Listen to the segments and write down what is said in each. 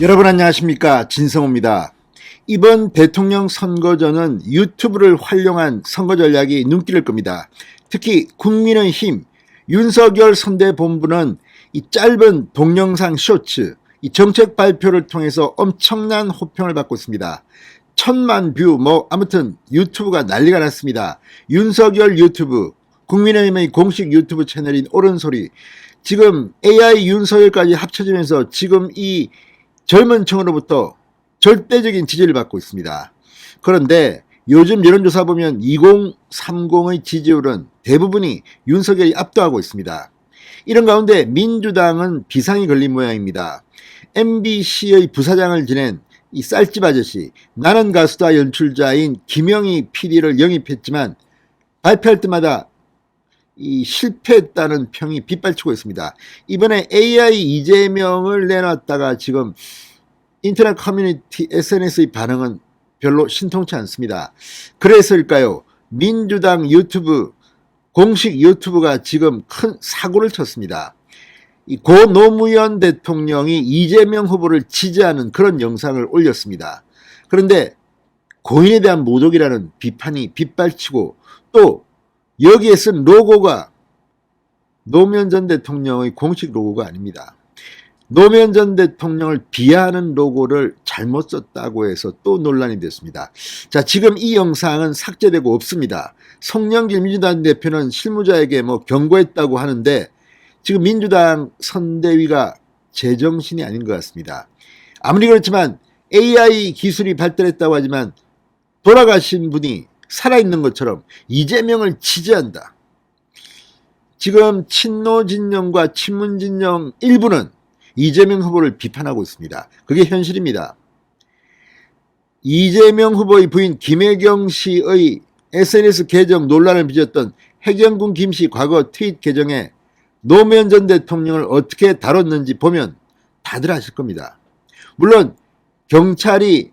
여러분 안녕하십니까, 진성호입니다. 이번 대통령 선거전은 유튜브를 활용한 선거 전략이 눈길을 끕니다. 특히 국민의힘 윤석열 선대본부는 이 짧은 동영상 쇼츠, 이 정책 발표를 통해서 엄청난 호평을 받고 있습니다. 1000만 뷰, 아무튼 유튜브가 난리가 났습니다. 윤석열 유튜브, 국민의힘의 공식 유튜브 채널인 옳은소리, 지금 AI 윤석열까지 합쳐지면서 지금 이 젊은 층으로부터 절대적인 지지를 받고 있습니다. 그런데 요즘 여론조사 보면 2030의 지지율은 대부분이 윤석열이 압도하고 있습니다. 이런 가운데 민주당은 비상이 걸린 모양입니다. MBC의 부사장을 지낸 이 쌀집 아저씨, 나는 가수다 연출자인 김영희 PD를 영입했지만 발표할 때마다 이 실패했다는 평이 빗발치고 있습니다. 이번에 AI 이재명을 내놨다가 지금 인터넷 커뮤니티 SNS의 반응은 별로 신통치 않습니다. 그래서일까요? 민주당 유튜브, 공식 유튜브가 지금 큰 사고를 쳤습니다. 고 노무현 대통령이 이재명 후보를 지지하는 그런 영상을 올렸습니다. 그런데 고인에 대한 모독이라는 비판이 빗발치고, 또 여기에 쓴 로고가 노무현 전 대통령의 공식 로고가 아닙니다. 노무현 전 대통령을 비하하는 로고를 잘못 썼다고 해서 또 논란이 됐습니다. 자, 지금 이 영상은 삭제되고 없습니다. 송영길 민주당 대표는 실무자에게 경고했다고 하는데, 지금 민주당 선대위가 제정신이 아닌 것 같습니다. 아무리 그렇지만 AI 기술이 발달했다고 하지만 돌아가신 분이 살아있는 것처럼 이재명을 지지한다. 지금 친노진영과 친문진영 일부는 이재명 후보를 비판하고 있습니다. 그게 현실입니다. 이재명 후보의 부인 김혜경 씨의 SNS 계정 논란을 빚었던 해경군 김 씨 과거 트윗 계정에 노무현 전 대통령을 어떻게 다뤘는지 보면 다들 아실 겁니다. 물론 경찰이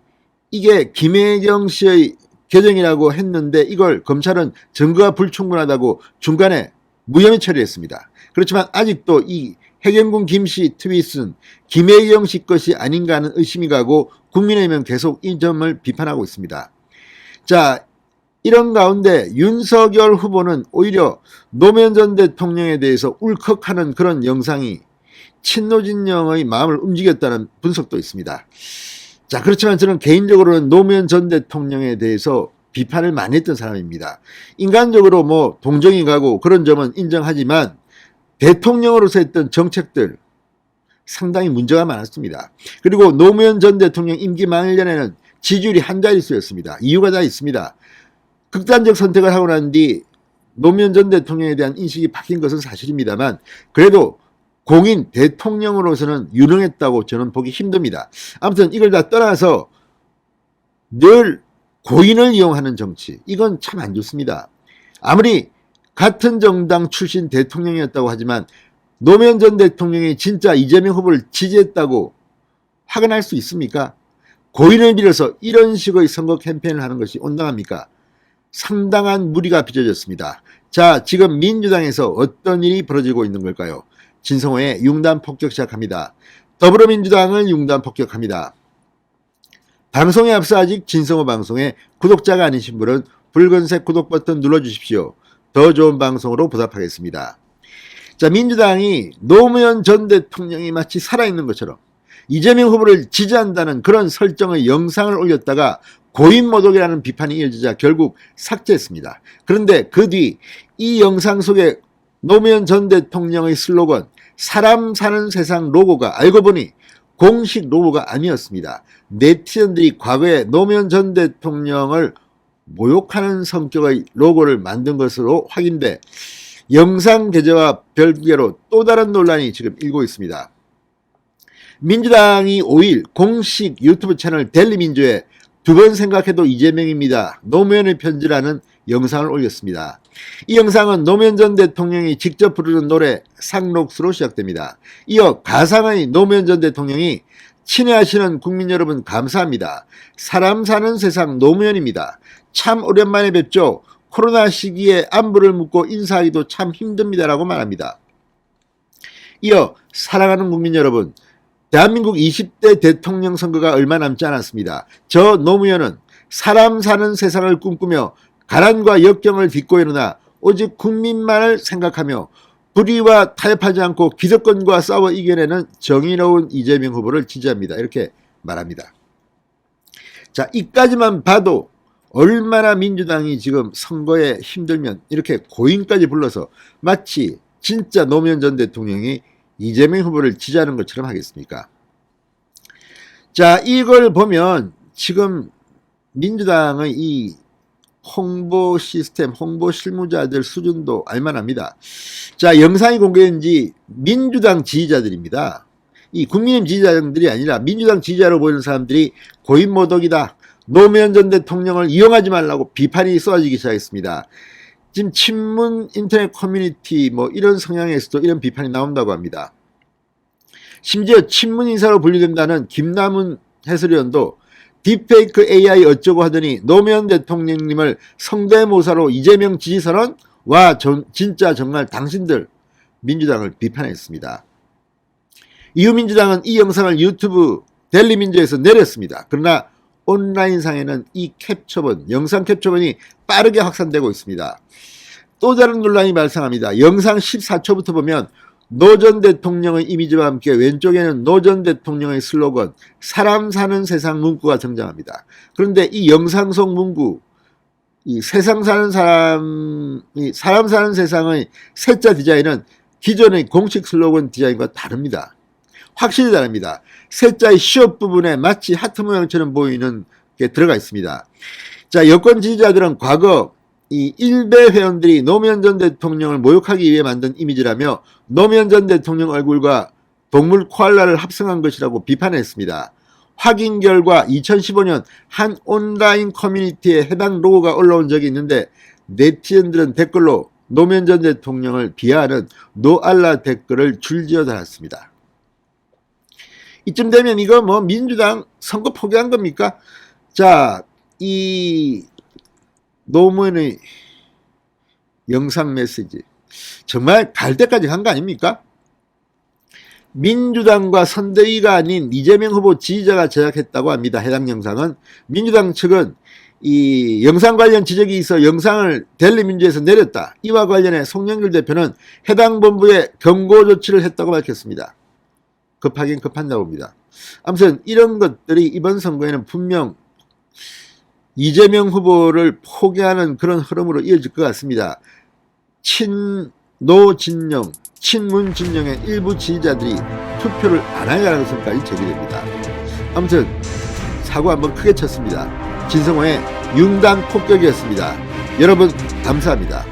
이게 김혜경 씨의 계정이라고 했는데 이걸 검찰은 증거가 불충분하다고 중간에 무혐의 처리했습니다. 그렇지만 아직도 이 해경군 김 씨 트윗은 김혜경 씨 것이 아닌가 하는 의심이 가고, 국민의힘은 계속 이 점을 비판하고 있습니다. 자, 이런 가운데 윤석열 후보는 오히려 노무현 전 대통령에 대해서 울컥하는 그런 영상이 친노진영의 마음을 움직였다는 분석도 있습니다. 자, 그렇지만 저는 개인적으로는 노무현 전 대통령에 대해서 비판을 많이 했던 사람입니다. 인간적으로 동정이 가고 그런 점은 인정하지만 대통령으로서 했던 정책들 상당히 문제가 많았습니다. 그리고 노무현 전 대통령 임기 말년에는 지지율이 한 자릿수였습니다. 이유가 다 있습니다. 극단적 선택을 하고 난 뒤 노무현 전 대통령에 대한 인식이 바뀐 것은 사실입니다만, 그래도 공인 대통령으로서는 유능했다고 저는 보기 힘듭니다. 아무튼 이걸 다 떠나서 늘 고인을 이용하는 정치, 이건 참 안 좋습니다. 아무리 같은 정당 출신 대통령이었다고 하지만 노무현 전 대통령이 진짜 이재명 후보를 지지했다고 확인할 수 있습니까? 고인을 빌어서 이런 식의 선거 캠페인을 하는 것이 온당합니까? 상당한 무리가 빚어졌습니다. 자, 지금 민주당에서 어떤 일이 벌어지고 있는 걸까요? 진성호의 융단 폭격 시작합니다. 더불어민주당을 융단 폭격합니다. 방송에 앞서 아직 진성호 방송에 구독자가 아니신 분은 붉은색 구독 버튼 눌러주십시오. 더 좋은 방송으로 보답하겠습니다. 자, 민주당이 노무현 전 대통령이 마치 살아있는 것처럼 이재명 후보를 지지한다는 그런 설정의 영상을 올렸다가 고인 모독이라는 비판이 이어지자 결국 삭제했습니다. 그런데 그 뒤 이 영상 속에 노무현 전 대통령의 슬로건 사람 사는 세상 로고가 알고 보니 공식 로고가 아니었습니다. 네티즌들이 과거에 노무현 전 대통령을 모욕하는 성격의 로고를 만든 것으로 확인돼 영상 게재와 별개로 또 다른 논란이 지금 일고 있습니다. 민주당이 5일 공식 유튜브 채널 델리민주에 두 번 생각해도 이재명입니다. 노무현의 편지라는 영상을 올렸습니다. 이 영상은 노무현 전 대통령이 직접 부르는 노래 상록수로 시작됩니다. 이어 가상의 노무현 전 대통령이 친애하시는 국민 여러분 감사합니다. 사람 사는 세상 노무현입니다. 참 오랜만에 뵙죠. 코로나 시기에 안부를 묻고 인사하기도 참 힘듭니다라고 말합니다. 이어 사랑하는 국민 여러분, 대한민국 20대 대통령 선거가 얼마 남지 않았습니다. 저 노무현은 사람 사는 세상을 꿈꾸며 가난과 역경을 딛고 일어나 오직 국민만을 생각하며 불의와 타협하지 않고 기득권과 싸워 이겨내는 정의로운 이재명 후보를 지지합니다. 이렇게 말합니다. 자, 이까지만 봐도 얼마나 민주당이 지금 선거에 힘들면 이렇게 고인까지 불러서 마치 진짜 노무현 전 대통령이 이재명 후보를 지지하는 것처럼 하겠습니까? 자, 이걸 보면 지금 민주당의 이 홍보 시스템, 홍보 실무자들 수준도 알만합니다. 자, 영상이 공개된 지 민주당 지지자들입니다. 이 국민의힘 지지자들이 아니라 민주당 지지자로 보이는 사람들이 고인모독이다, 노무현 전 대통령을 이용하지 말라고 비판이 쏟아지기 시작했습니다. 지금 친문 인터넷 커뮤니티 뭐 이런 성향에서도 이런 비판이 나온다고 합니다. 심지어 친문 인사로 분류된다는 김남훈 해설위원도 딥페이크 AI 어쩌고 하더니 노무현 대통령님을 성대모사로 이재명 지지선언? 와, 진짜 정말 당신들 민주당을 비판했습니다. 이후 민주당은 이 영상을 유튜브 델리민주에서 내렸습니다. 그러나 온라인상에는 이 캡처본, 영상 캡처본이 빠르게 확산되고 있습니다. 또 다른 논란이 발생합니다. 영상 14초부터 보면 노 전 대통령의 이미지와 함께 왼쪽에는 노 전 대통령의 슬로건 사람 사는 세상 문구가 등장합니다. 그런데 이 영상 속 문구, 이 세상 사는 사람, 사람 사는 세상의 세자 디자인은 기존의 공식 슬로건 디자인과 다릅니다. 확실히 다릅니다. 세자의 시옷 부분에 마치 하트 모양처럼 보이는 게 들어가 있습니다. 자, 여권 지지자들은 과거 이 일베 회원들이 노무현 전 대통령을 모욕하기 위해 만든 이미지라며 노무현 전 대통령 얼굴과 동물 코알라를 합성한 것이라고 비판했습니다. 확인 결과 2015년 한 온라인 커뮤니티에 해당 로고가 올라온 적이 있는데 네티즌들은 댓글로 노무현 전 대통령을 비하하는 노알라 댓글을 줄지어 달았습니다. 이쯤 되면 이거 뭐 민주당 선거 포기한 겁니까? 자, 이 노무현의 영상 메시지 정말 갈 때까지 간 거 아닙니까? 민주당과 선대위가 아닌 이재명 후보 지지자가 제작했다고 합니다. 해당 영상은 민주당 측은 이 영상 관련 지적이 있어 영상을 델리민주에서 내렸다. 이와 관련해 송영길 대표는 해당 본부에 경고 조치를 했다고 밝혔습니다. 급하긴 급한다 봅니다. 아무튼 이런 것들이 이번 선거에는 분명 이재명 후보를 포기하는 그런 흐름으로 이어질 것 같습니다. 친노 진영, 친문 진영의 일부 지지자들이 투표를 안 할 가능성까지 제기됩니다. 아무튼 사고 한번 크게 쳤습니다. 진성호의 융단 폭격이었습니다. 여러분 감사합니다.